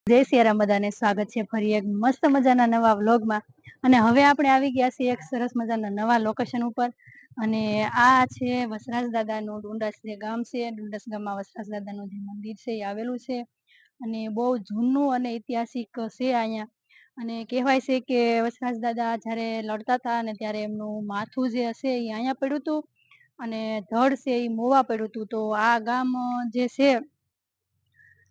જય સિયારામ બધાને સ્વાગત છે ફરી એક મસ્ત મજાના નવા વ્લોગમાં। અને હવે આપણે આવી ગયા છીએ એક સરસ મજાના નવા લોકેશન ઉપર। અને આ છે વસરાજ દાદાનું ડુંડાસ જે ગામ છે। ડુંડાસ ગામમાં વસરાજ દાદાનું જે મંદિર છે એ આવેલું છે। અને બહુ જૂનું અને ઐતિહાસિક છે અહીંયા। અને કહેવાય છે કે વસરાજ દાદા જ્યારે લડતા હતા ને ત્યારે એમનું માથું જે હશે એ અહીંયા પડ્યું હતું અને ધડ છે એ મોવા પડ્યું હતું। તો આ ગામ જે છે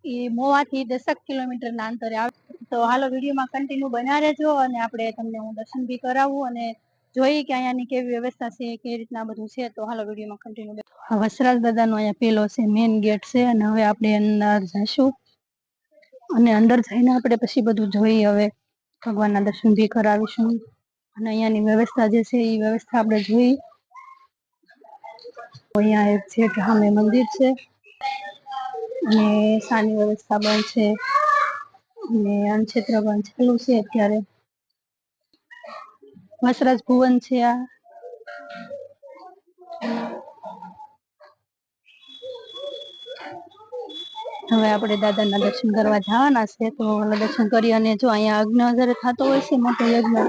એ મોવાથી 10 કિલોમીટરના અંતરે આવે। તો હાલો વિડીયોમાં કન્ટિન્યુ બન્યા રહેજો અને આપણે તમને હું દર્શન બી કરાવું અને જોઈ કે અહીંયાની કેવી વ્યવસ્થા છે કેવી રીતના બધું છે। તો હાલો વિડીયોમાં કન્ટિન્યુ। વસરાજ દાદાનો અહીંયા પેલો છે મેઇન ગેટ છે અને હવે આપણે અંદર જઈશું અને અંદર જઈને આપણે પછી બધું જોઈ હવે ભગવાનના દર્શન બી કરાવીશું અને અહીંયાની વ્યવસ્થા જે છે એ વ્યવસ્થા આપણે જોઈ। અહીંયા એક છે કે સામે મંદિર છે અને સાની વ્યવસ્થા પણ છે અને અન્નક્ષેત્ર પણ ચાલુ છે અત્યારે। વસરાજ ભુવન છે આ। હવે આપણે દાદાના દર્શન કરવા જવાના છે। તો દર્શન કરી અને જો અહીંયા અગ્નિ જ્યારે થતો હોય છે મોટો યજ્ઞ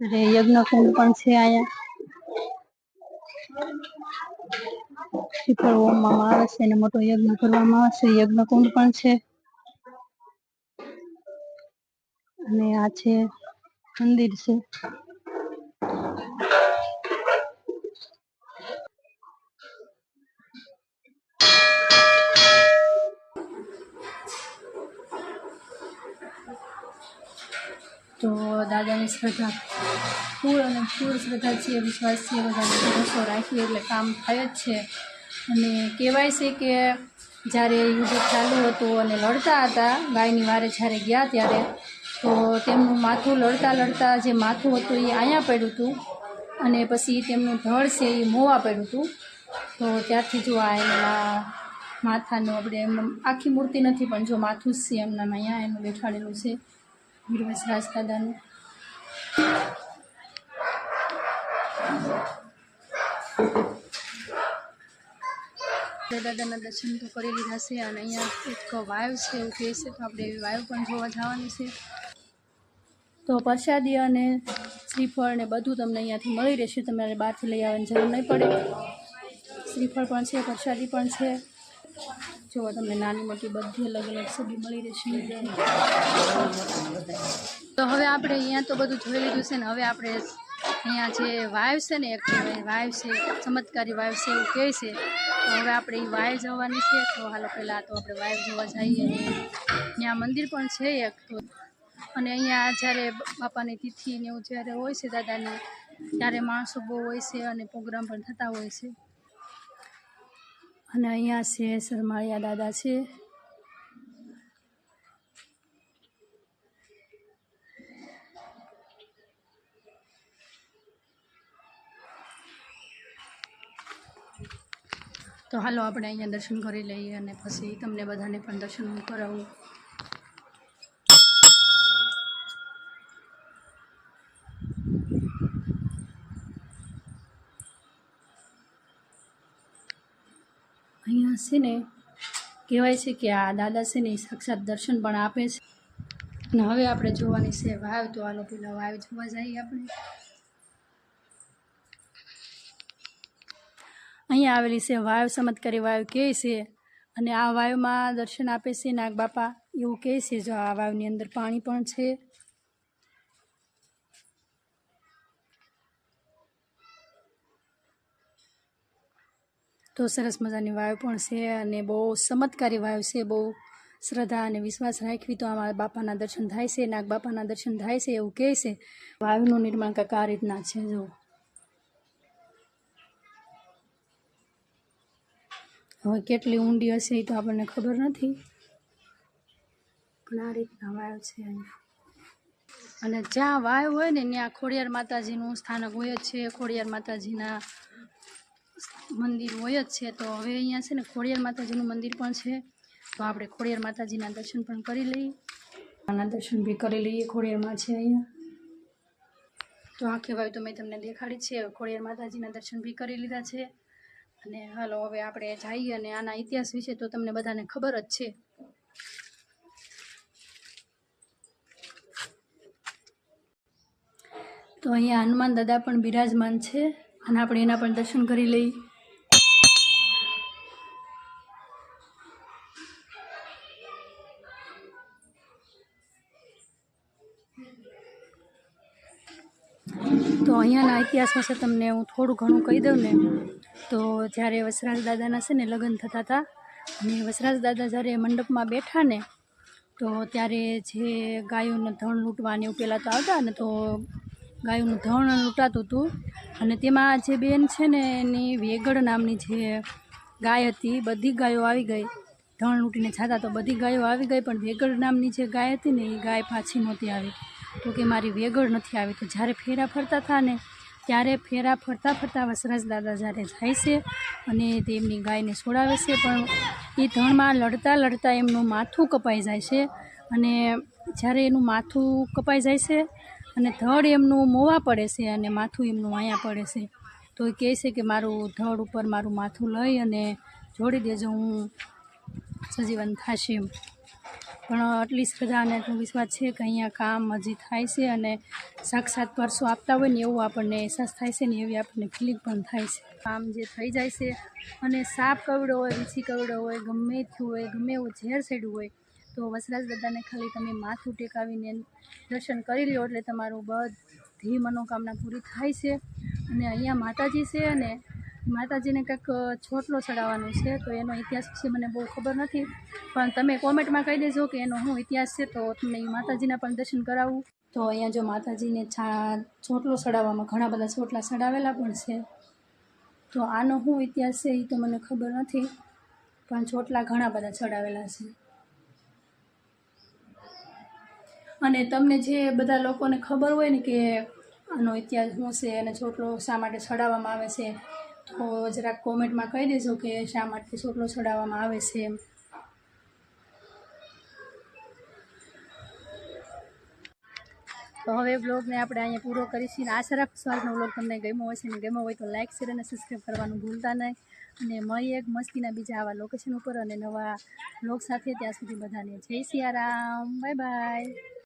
એટલે યજ્ઞ કુંડ પણ છે અહીંયા। શ્રીફળ હોમવામાં આવે છે અને મોટો યજ્ઞ કરવામાં આવે છે। યજ્ઞ કુંડ પણ છે અને આ છે મંદિર છે। તો દાદાની શ્રદ્ધા ફૂલ અને ફૂલ શ્રદ્ધા છે, વિશ્વાસ છે, બધાને ભરોસો રાખીએ એટલે કામ થાય જ છે। અને કહેવાય છે કે જ્યારે યુદ્ધ ચાલુ હતું અને લડતા હતા ગાયની વારે જ્યારે ગયા ત્યારે તો તેમનું માથું લડતા લડતા જે માથું હતું એ અહીંયા પડ્યું હતું અને પછી તેમનું ધડ છે એ મોવા પડ્યું હતું। તો ત્યારથી જો આ એમના માથાનું આપણે એમ આખી મૂર્તિ નથી પણ જો માથું જ છે એમના અહીંયા એનું બેઠાડેલું છે વીર વસરાજ દાદાનું। દાદાના દર્શન તો કરી લીધા છે અને અહીંયા એક વાવ છે એવું કહે છે તો આપણે એવી વાવ પણ જોવા જવાની છે। તો પ્રસાદી અને શ્રીફળ ને બધું તમને અહીંયાથી મળી રહેશે, તમારે બહારથી લઈ આવવાની જરૂર નહીં પડે। શ્રીફળ પણ છે, પ્રસાદી પણ છે, જો તમને નાની મોટી બધી અલગ અલગ સબ્જી મળી રહેશે। તો હવે આપણે અહીંયા તો બધું જોઈ લીધું છે ને હવે આપણે અહીંયા જે વાવ છે ને એક વાવ છે ચમત્કારી વાવ છે એવું કહે છે। તો હવે આપણે એ વાવ જવાની છે। તો હાલો પહેલાં તો આપણે વાવ જોવા જઈએ અને ત્યાં મંદિર પણ છે એક। તો અને અહીંયા જ્યારે બાપાની તિથિ ને એવું જ્યારે હોય છે દાદાની ત્યારે માણસો બહુ હોય છે અને પ્રોગ્રામ પણ થતા હોય છે। અને અહીંયા છે સરમાળિયા દાદા છે। તો હાલો આપણે અહીંયા દર્શન કરી લઈએ અને પછી તમને બધાને પણ દર્શન કરાવું। અહીંયા છે ને કહેવાય છે કે આ દાદા છે ને સાક્ષાત દર્શન પણ આપે છે। અને હવે આપણે જોવાની છે વાવ। તો હાલો પેલા વાવ જોવા જઈએ આપણે। અહીંયા આવેલી છે વાવ, ચમત્કારી વાવ કહે છે અને આ વાવમાં દર્શન આપે છે નાગ બાપા એવું કહે છે। જો આ વાવની અંદર પાણી પણ છે। તો સરસ મજાની વાવ પણ છે અને બહુ ચમત્કારી વાવ છે। બહુ શ્રદ્ધા અને વિશ્વાસ રાખવી તો આમાં બાપાના દર્શન થાય છે, નાગ બાપાના દર્શન થાય છે એવું કહે છે। વાવનું નિર્માણ કંઈક આ રીતના છે। જો હવે કેટલી ઊંડી હશે એ તો આપણને ખબર નથી પણ આ રીતના વાવ છે અહીંયા। અને જ્યાં વાવ હોય ને ત્યાં ખોડિયાર માતાજીનું સ્થાનક હોય જ છે, ખોડિયાર માતાજીના મંદિર હોય જ છે। તો હવે અહીંયા છે ને ખોડિયાર માતાજીનું મંદિર પણ છે। તો આપણે ખોડિયાર માતાજીના દર્શન પણ કરી લઈએ, આના દર્શન બી કરી લઈએ। ખોડિયારમાં છે અહીંયા। તો આખી વાવ તો મેં તમને દેખાડી છે। ખોડિયાર માતાજીના દર્શન બી કરી લીધા છે અને હાલો હવે આપણે જઈએ અને આના ઇતિહાસ વિશે તો તમને બધાને ખબર જ છે। તો અહીંયા હનુમાન દાદા પણ બિરાજમાન છે અને આપણે એના પણ દર્શન કરી લઈએ. તો અહીંયાના ઇતિહાસ વિશે તમને હું થોડું ઘણું કહી દઉં ને, તો જ્યારે વસરાજ દાદાના છે ને લગ્ન થતા હતા અને વસરાજ દાદા જ્યારે મંડપમાં બેઠા ને તો ત્યારે જે ગાયોનું ધણ લૂંટવાની એવું પહેલાં તો આવતા ને, તો ગાયોનું ધણ લૂંટાતું હતું અને તેમાં જે બેન છે ને એની વેગળ નામની જે ગાય હતી, બધી ગાયો આવી ગઈ. ધણ લૂંટીને જતા તો બધી ગાયો આવી ગઈ, પણ વેગળ નામની જે ગાય હતી ને એ ગાય પાછી નહોતી આવી. તો કે મારી વેગળ નથી આવી. તો જ્યારે ફેરા ફરતા હતા ને ત્યારે ફેરા ફરતા ફરતા વસરાજ દાદા જ્યારે જાય છે અને તેમની ગાયને છોડાવે છે, પણ એ ધણમાં લડતા લડતા એમનું માથું કપાઈ જાય છે અને જ્યારે એનું માથું કપાઈ જાય છે અને ધડ એમનું મોવા પડે છે અને માથું એમનું અહીંયા પડે છે, તો એ કહે છે કે મારું ધડ ઉપર મારું માથું લઈ અને જોડી દેજો, હું સજીવન થશે એમ. પણ આટલી શ્રદ્ધા અને એટલો વિશ્વાસ છે કે અહીંયા કામ હજી થાય છે અને સાક્ષાત પરસો આપતા હોય ને એવું આપણને અહેસાસ થાય છે ને એવી આપણને ફિલિંગ પણ થાય છે. કામ જે થઈ જાય છે અને સાપ કવડો હોય, વીછી કવડો હોય, ગમે થયું હોય, ગમે એવું ઝેર ચડ્યું હોય, તો વસરાજ દાદાને ખાલી તમે માથું ટેકાવીને દર્શન કરી લો એટલે તમારું બધી મનોકામના પૂરી થાય છે. અને અહીંયા માતાજી છે અને માતાજીને કંઈક છોટલો ચડાવવાનો છે, તો એનો ઇતિહાસ વિશે મને બહુ ખબર નથી, પણ તમે કોમેન્ટમાં કહી દેજો કે એનો શું ઇતિહાસ છે, તો તમને માતાજીના પણ દર્શન કરાવું. તો અહીંયા જો માતાજીને છોટલો ચડાવવામાં ઘણા બધા છોટલા ચડાવેલા પણ છે, તો આનો શું ઇતિહાસ છે એ તો મને ખબર નથી, પણ છોટલા ઘણા બધા ચડાવેલા છે. અને તમને જે બધા લોકોને ખબર હોય ને કે આનો ઇતિહાસ શું છે અને છોટલો શા માટે ચડાવવામાં આવે છે, તો જરાક કોમેન્ટમાં કહી દેજો કે શા માટે છોટલો ચડાવવામાં આવે છે એમ. તો હવે બ્લોગને આપણે અહીંયા પૂરો કરીશું. આશા રાખું છું આજનો બ્લોગ તમને ગમ્યો હશે, ને ગમ્યો હોય તો લાઇક, શેર અને સબસ્ક્રાઈબ કરવાનું ભૂલતા નહીં. અને મળીએ એક મસ્તીના બીજા આવા લોકેશન ઉપર અને નવા બ્લોગ સાથે. ત્યાં સુધી બધાને જય સિયારામ, બાય બાય.